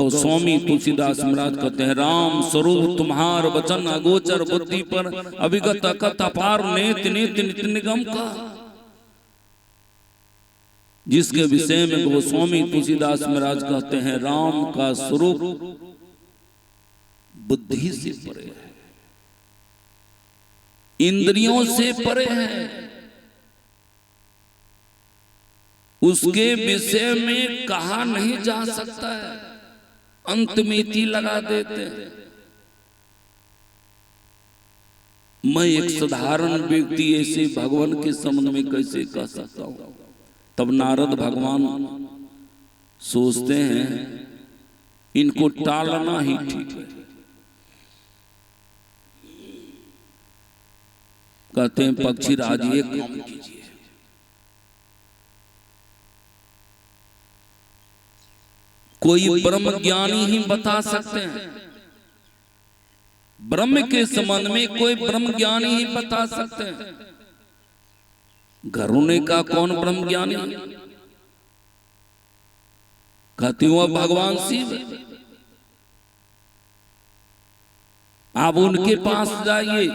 तो स्वामी तुलसीदास महाराज कहते हैं, राम स्वरूप तुम्हार वचन अगोचर बुद्धि पर अभिगत अकथ अपार नेत नेत नित निगम का। जिसके विषय में गोस्वामी तुलसीदास महाराज कहते हैं, राम का स्वरूप बुद्धि से परे है, इंद्रियों से परे है, उसके विषय में कहा नहीं जा सकता है, अंत में इति लगा देते हैं। मैं एक साधारण व्यक्ति ऐसे भगवान के संबंध में कैसे कह सकता हूं? तब नारद भगवान सोचते हैं इनको टालना ही ठीक है। कहते हैं, पक्षीराज ये काम कीजिए, कोई ब्रह्म ज्ञानी ही बता सकते हैं, ब्रह्म के संबंध में कोई ब्रह्म ज्ञानी ही बता सकते हैं। घरों ने कहा, कौन ब्रह्म ज्ञानी? कहती हूं भगवान शिव। आप उनके पास जाइए,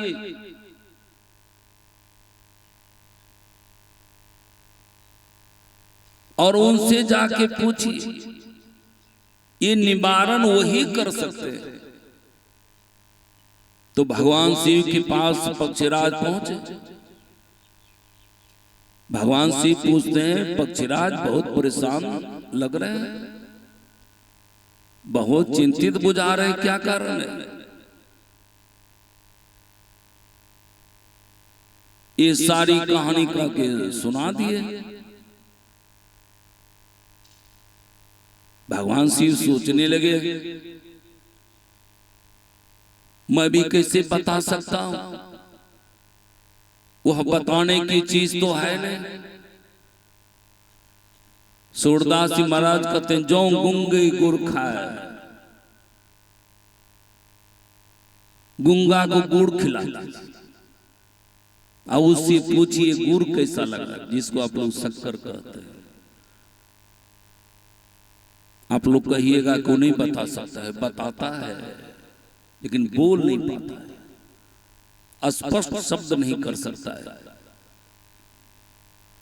और उनसे जाके पूछिए, ये निवारण वही कर सकते हैं। तो भगवान शिव के पास पक्षीराज पहुंचे। भगवान शिव पूछते हैं, पक्षीराज बहुत परेशान लग रहे हैं, बहुत चिंतित बुझा रहे, क्या कारण है? ये सारी कहानी का के सुना दिए। भगवान शिव सोचने लगे, मैं भी कैसे बता सकता हूं, वह बताने की चीज तो है नहीं। सूरदास जी महाराज कहते हैं, जो गुंगे गुड़ खाए, गुंगा को गुड़ खिला, और उससे पूछिए गुड़ कैसा लगा, जिसको आप लोग शक्कर कहते हैं। आप लोग कहिएगा को नहीं बता सकता है, बताता है लेकिन बोल नहीं पाता है, स्पष्ट शब्द नहीं कर सकता है।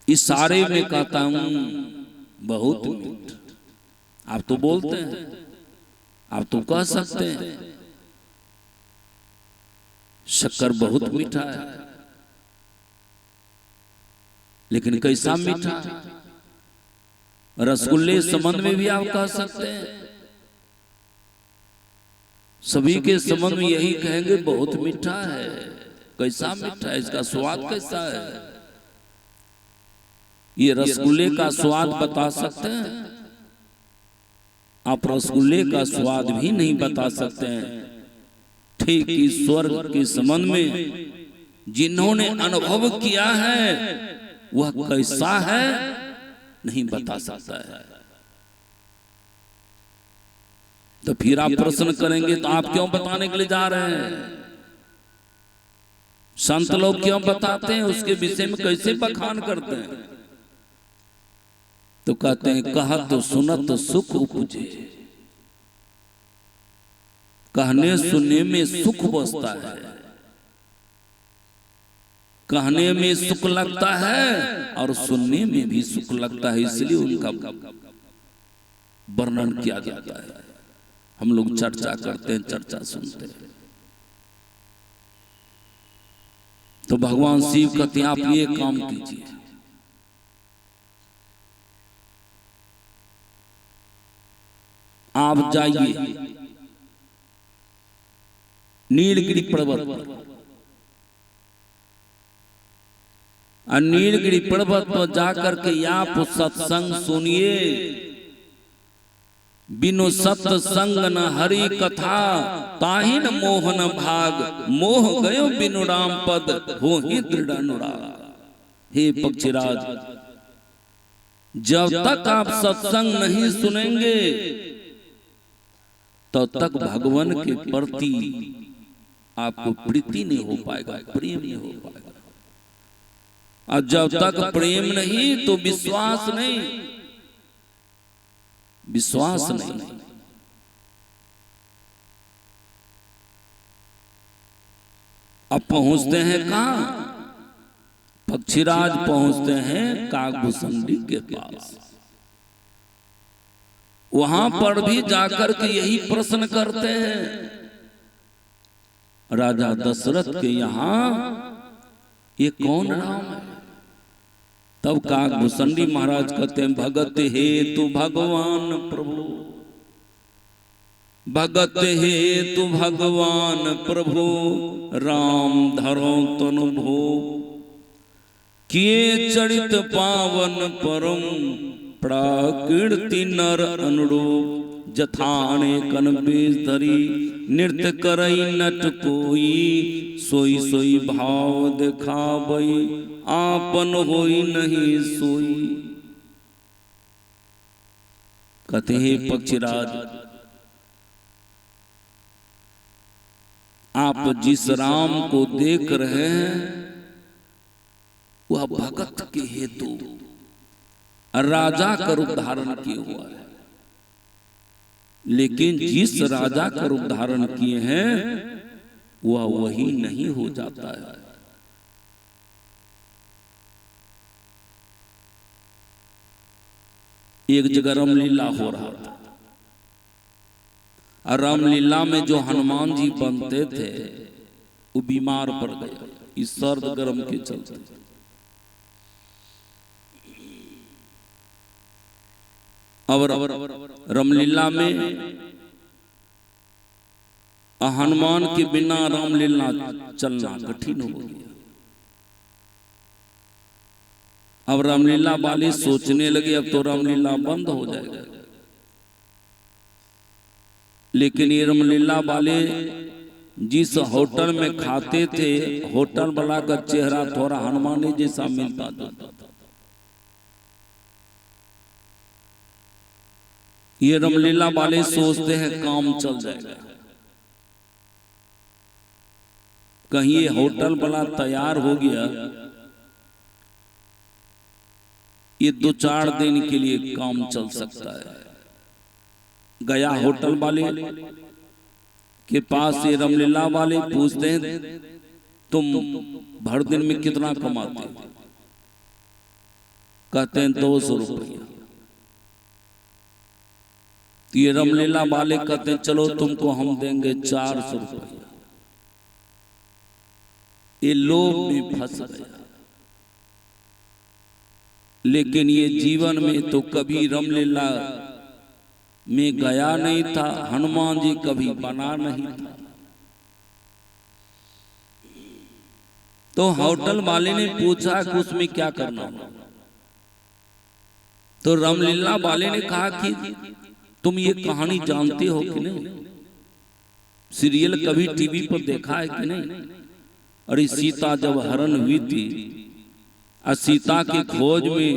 इशारे में कहता हूं बहुत मीठ। आप तो बोलते हैं, आप तो कह सकते हैं शक्कर बहुत मीठा है, लेकिन कैसा मीठा? रसगुल्ले संबंध में भी आप कह सकते हैं, सभी के संबंध में यही कहेंगे बहुत मीठा है। कैसा मीठा है, इसका स्वाद कैसा है? ये रसगुल्ले का स्वाद बता सकते हैं? आप रसगुल्ले का स्वाद भी नहीं बता सकते हैं। ठीक ईश्वर के संबंध में जिन्होंने अनुभव किया है वह कैसा है नहीं बता सकता है। तो फिर आप प्रश्न करेंगे, तो आप क्यों बताने के लिए जा रहे हैं? संत लोग क्यों बताते हैं, उसके विषय में कैसे बखान करते हैं? तो कहते हैं, कहत तो सुनत तो सुख उपजे, कहने सुनने में सुख बसता है, कहने में सुख लगता है और सुनने में भी सुख लगता है, इसलिए उनका वर्णन किया जाता है। हम लोग चर्चा करते हैं, चर्चा सुनते हैं। तो भगवान शिव कहते हैं, आप ये काम कीजिए, आप जाइए नीलगिरी पर्वत पर, और नीलगिरी पर्वत पर जाकर के आप सत्संग सुनिए। बिनु सत्संग न हरि कथा, ताहिन मोहन भाग, मोह गयो बिनु राम पद, हो ही दृढ़ अनुराग। हे पक्षीराज, जब तक आप सत्संग नहीं सुनेंगे तब तक भगवान के प्रति आपको प्रीति नहीं हो पाएगा, प्रेम नहीं हो पाएगा। और जब तक प्रेम नहीं तो विश्वास नहीं, विश्वास नहीं। अब पहुंचते हैं कहां? पक्षीराज पहुंचते हैं काकभूषणी के पास। वहां पर भी जाकर के यही प्रश्न करते हैं, राजा दशरथ के यहां ये कौन राम है? तब काकभूषणी महाराज कहते हैं, भगत हेतु भगवान प्रभु, भगत हेतु भगवान प्रभु, राम धरो तनु भो, किए चरित पावन परम, प्राकृति नर अनुरूप, जथाने कन बीज धरी, नृत्य करई नट कोई, सोई सोई भाव दिखावई, आपन होई नहीं सोई। कहते हैं पक्षीराज, आप जिस राम को देख रहे हैं वह भगत के हेतु राजा का रूप धारण किए हुआ है, लेकिन जिस राजा का रूप धारण किए हैं वह वही नहीं हो जाता है। एक जगह रामलीला हो रहा था, और रामलीला में जो हनुमान जी बनते थे वो बीमार पड़ गए इस सर्द गर्म के चलते। अब रामलीला में हनुमान के बिना रामलीला चलना कठिन हो गया। अब रामलीला वाले सोचने लगे अब तो रामलीला बंद हो जाएगा, लेकिन ये रामलीला वाले जिस होटल में खाते थे होटल वाला का चेहरा थोड़ा हनुमान जैसा मिलता था। ये रामलीला वाले सोचते हैं काम चल जाएगा, कहीं ये होटल वाला तैयार हो गया, ये 2-4 दिन के लिए काम चल सकता है। गया होटल वाले के पास, ये रामलीला वाले पूछते हैं तुम भर दिन में कितना कमाते? कहते हैं 200 रुपया। ये रामलीला वाले कहते हैं चलो तुमको हम देंगे 400 रुपया। ये लोभ में फंस गया, लेकिन ये जीवन में तो कभी रामलीला में गया नहीं था, हनुमान जी कभी बना नहीं था। तो होटल वाले ने पूछा कि उसमें क्या करना होगा, तो रामलीला वाले ने कहा कि तुम ये कहानी जानते हो कि नहीं, सीरियल कभी टीवी पर देखा है कि नहीं? अरे सीता जब हरण हुई थी और सीता की खोज में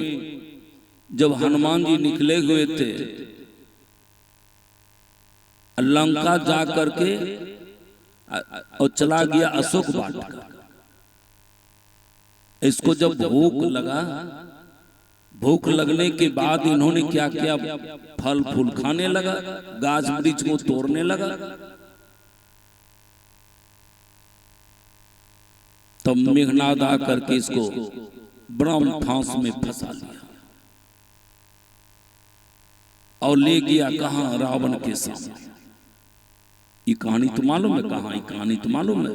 जब हनुमान जी निकले हुए थे, लंका जा करके और चला गया अशोक वाटिका। इसको जब भूख लगा, भूख लगने के बाद इन्होंने क्या किया, फल फूल खाने लगा, गाछ वृक्ष को तोड़ने लगा। तब मेघनाद आकर के इसको ब्रह्म फांस में फंसा लिया और ले गया कहां? रावण के सामने। ये कहानी तो मालूम है कहां? ये कहानी तो मालूम है।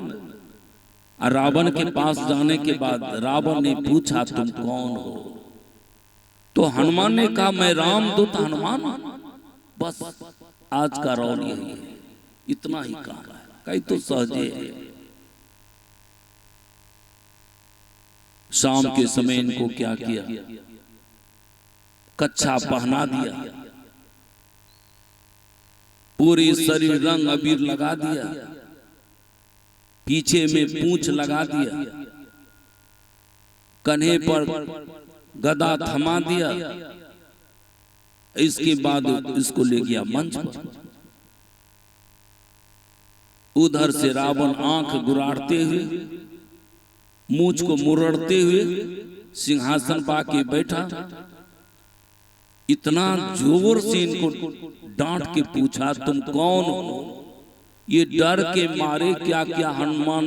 और रावण के पास जाने के बाद रावण ने पूछा तुम कौन हो? तो हनुमान ने कहा मैं रामदूत हनुमान। बस आज का रोल यही है, इतना ही कहा। कई तो सहजे है। शाम के समय इनको क्या किया, कच्छा पहना दिया, पूरी शरीर रंग अबीर लगा दिया, पीछे में पूंछ लगा दिया, कन्हे पर गदा थमा दिया। इसके बाद इसको ले गया मंच पर। उधर से रावण आंख गुराड़ते हुए, मूंछ को मुरड़ते हुए सिंहासन पाके बैठा। इतना जोर से इनको डांट के पूछा तुम कौन हो? ये डर के मारे क्या क्या हनुमान